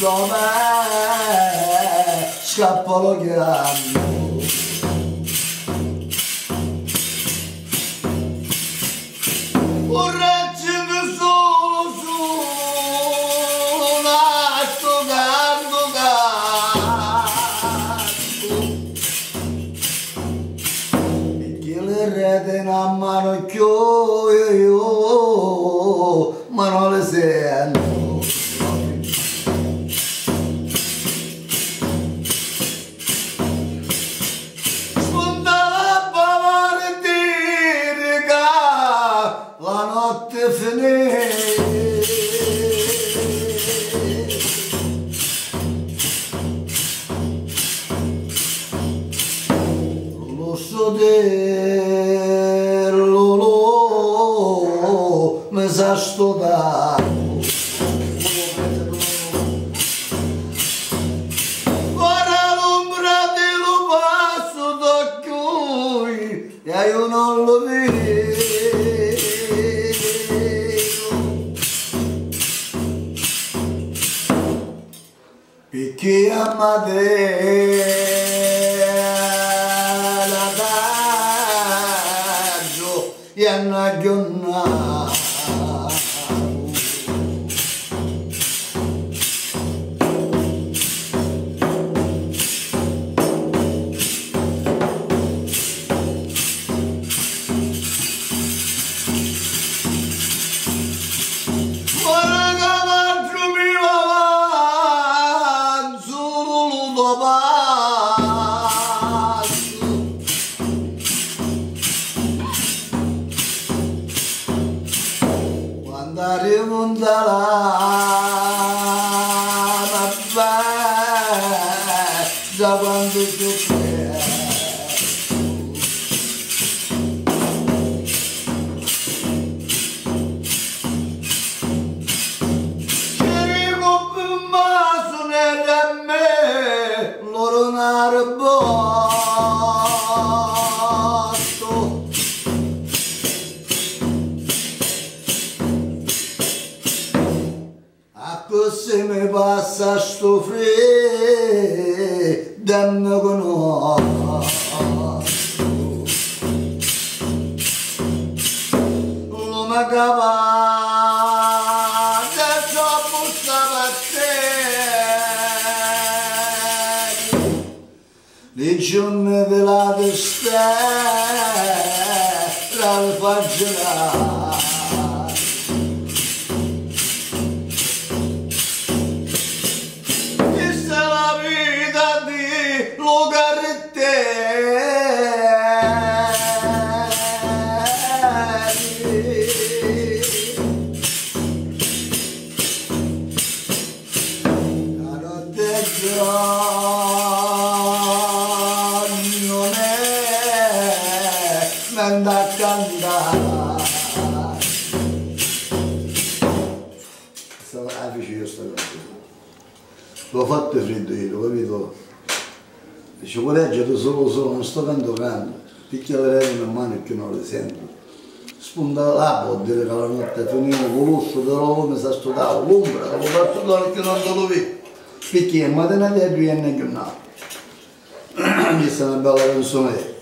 dove scappolo che hanno. Un raggio solo su una stocando e che le rete in mano io ma non le sento. La notte finì, lo so dirlo, mi sa sto dato. Ora l'ombra di lo passo d'occhio e io non lo vedo. Perché amate la daggio e annagionnato andare mondiale da quando tu loro narbosto a così mi passa sto freddo mi conosco lo mi cavate troppo stava a te le giorni velate stella le fa girare questa è la vita di Lucarette la notte è da cantare stava vicino sta cosa l'ho fatto freddo io, capito? Dice correggiati solo non sto cantando picchia le reti in mano e che non le sento spunta là può dire che la notte è finita con l'usso però mi sta studiando l'ombra lo faccio da che non te lo vedo picchia in mattina di più e neanche un altro questa è una bella canzone